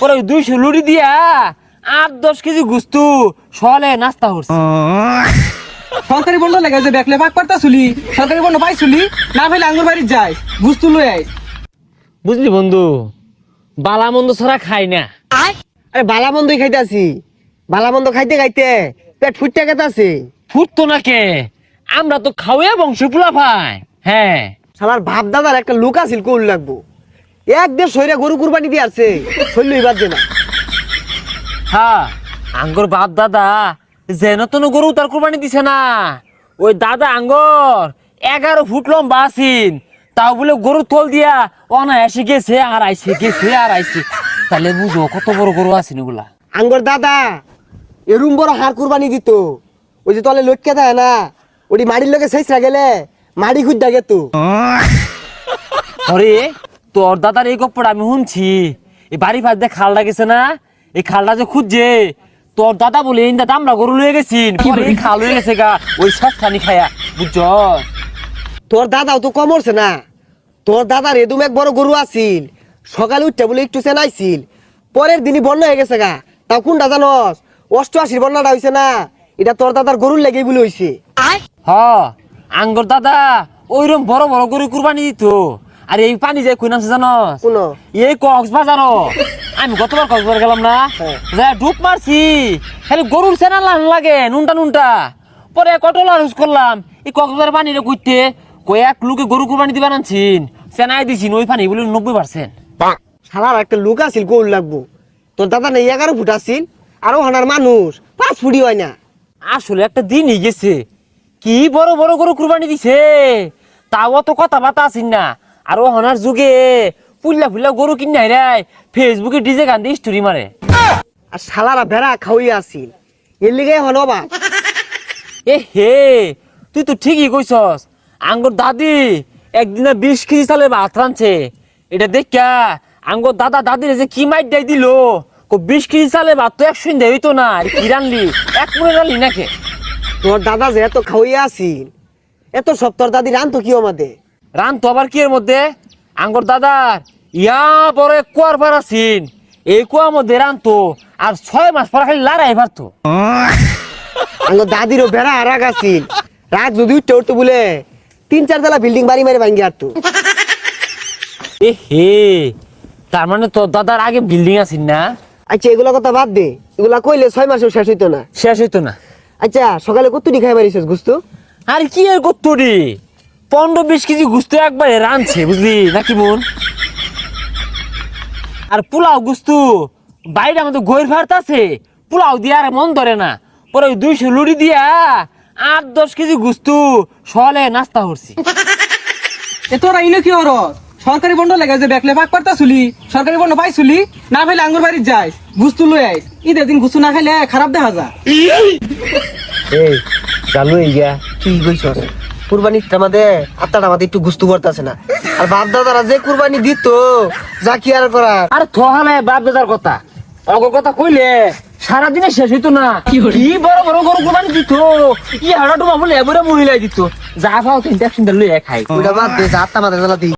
পরে 200 লুড়ি দিয়া 8-10 কেজি গুস্তু সলে নাস্তা করছে। সরকারি বন্ধ লেগে যে দেখলে পাক পারতা শুলি সরকারি বন্ধ পাইছুলি না পাইলে আঙ্গুর বাড়ি যাই গুস্তু লই আই। বুঝলি বন্ধু, বালা মন্দ ছাড়া খাই না। আরে বালা মন্দই খাইতাছি, বালা মন্দ খাইতে খাইতে পেট ফুটতে গেতাছে। ফুটতো না কে, আমরা তো খাওয়া বংশ পোলা ভাই। হ্যাঁ, শালার বাপ দাদার একটা লোক আছিল কোল লাগবো, এক দেড় সইরা গরু কুরবানি দিয়ে আসছে, শৈল এবার দে না। হ্যাঁ, আঙ্গর বাপ দাদা যেন তেন গরু তার কুরবানি দিছে না। ওই দাদা আঙ্গর 11 ফুট লম্বা আছেন, তাও বলে গরু থল দিয়া অনায়াসে গেছে আর আইছে, গেছে আর আইছে। তাহলে বুঝো কত বড় গরু আছেন ওগুলা। আঙ্গর দাদা এরুম বড় হার কুরবানি দিত, ওই যে তলে লটকে থাকে না, ওটি মাড়ির লোকে শেষরা গেলে মাড়ি খুঁজ ডাকে তো। আরে তোর দাদার এই গপ্পটা আমি শুনছি। এই বাড়ি ফাঁস দিয়ে খালটা গেছে না, এই খালটা যে খুঁজছে তোর দাদা বলে এই দাদা আমরা গরু লয়ে গেছিন, পরে এই খাল হয়ে গেছে গা ওই সস্তানি খায়া, বুঝছ? তোর দাদাও তো কমরছে না, তোর দাদার এদুম এক বড় গরু আছিল, সকালে উঠতে বলে একটু চেনাইছিল, পরের দিনই বন্যা হয়ে গেছে গা। তাও কোনটা জানস? 88 বন্যাটা হয়েছে না, এটা তোর দাদার গরুর লেগে বলে হয়েছে। হ, আঙ্গর দাদা ওইরকম বড় বড় গরু কুরবানি দিত। আর এই পানি যায় কই নামছে জানস? কোন? এই কক্সবাজার। আমি গতবার কক্সবাজার গেলাম না, যা ডুব মারছি, খালি গরুর সেনা লাগে নুনটা নুনটা। পরে কটলা রুজ করলাম এই কক্সবাজার পানিরে কইতে, কয়েক লোকে গরু কুরবানি দিবা আনছিন, সেনাই দিছিন ওই পানি বলে 90%। শালার একটা লোক আছিল কোল লাগবো, তোর দাদা নেই 11 ফুট আছিল, আরো হানার মানুষ 5 ফুটই হয় না। আসলে একটা দিনই গেছে, কি বড় বড় গরু কুরবানি দিছে, তাও অত কথা বাতা আছেন না। আর ও হনার যুগে পুল্লা ফুল্লা গরু কিনে রাই ফেসবুকে ডিজে গান দিয়ে স্টোরি মারে। আর শালারা ভেড়া খাওয়াই আছিল, এর লিগে হন অবাক। এ হে, তুই তো ঠিকই কইছস। আঙ্গর দাদি একদিনে 20 কেজি চালে ভাত রাঁধছে, এটা দেখা আঙ্গর দাদা দাদির যে কি মাইট দেয় দিল। 20 কেজি চালে ভাত তো 100 দেয় হইতো না, আর কি রানলি এক মনে রানলি নাকি? তোর দাদা যে এত খাওয়াই আছিল, এত সব তোর দাদি রান তো কি আমাদের রান তো আবার কি এর মধ্যে, আঙ্গর দাদার ইয়া বড় এক কুয়ার পার আছিন, এই কুয়ার মধ্যে রান তো আর 6 মাস পর খালি লড়াই পারতো। আমার দাদিরও ভেড়া রাগ আছিল, রাগ যদি উঠতে উঠতে বলে 3-4 তলা বিল্ডিং বাড়ি মেরে ভাঙ্গি আর তো। এ হে, তার মানে তোর দাদার আগে বিল্ডিং আছিন না? আচ্ছা এগুলা কথা বাদ দে, এগুলা কইলে 6 মাসেও শেষ হইতো না। শেষ হইতো না। আচ্ছা সকালে কতটি খাই মারিছিস গুস্তু? আর কি আর করতো রে, 15-20 কেজি গুস্ত একবারে রানছে, বুঝলি নাকি মন? আর পোলাও গুস্তু বাইরে আমাদের গৈর ভাত আছে, পোলাও দিয়ে আর মন ধরে না। পরে 200 লুড়ি দিয়া 8-10 কেজি গুস্তু সলে নাস্তা করছি। এ তোরা ইনো কি হর সরকারি বন্ধ লেগে যে দেখলে পাক পারতা শুলি সরকারি বন্ধ পাইছুলি না পাইলে আঙ্গুর বাড়ি যাই গুস্তু লই আই। ঈদের দিন গুস্তু না খাইলে খারাপ দেখা যায়। এই চালু হই গিয়া কি কইছস? কুরবানির আমাদের আত্মাটা আমাদের একটু গুস্তু করতেছে না, আর বাপ দাদারা যে কুরবানি দিত যা কি আর করার। আর থহালে বাপ বেজার কথা, অগর কথা কইলে সারাদিনে শেষ হইতো না। কি বড় বড় গরু কোরবানি দিত, ই হাড়া ডুমা বলে এবারে মহিলাই দিত, যা খাও 3টা লইয়া খাই। ওইটা বাদ দে, যা আত্মা আমাদের জ্বালা দিই।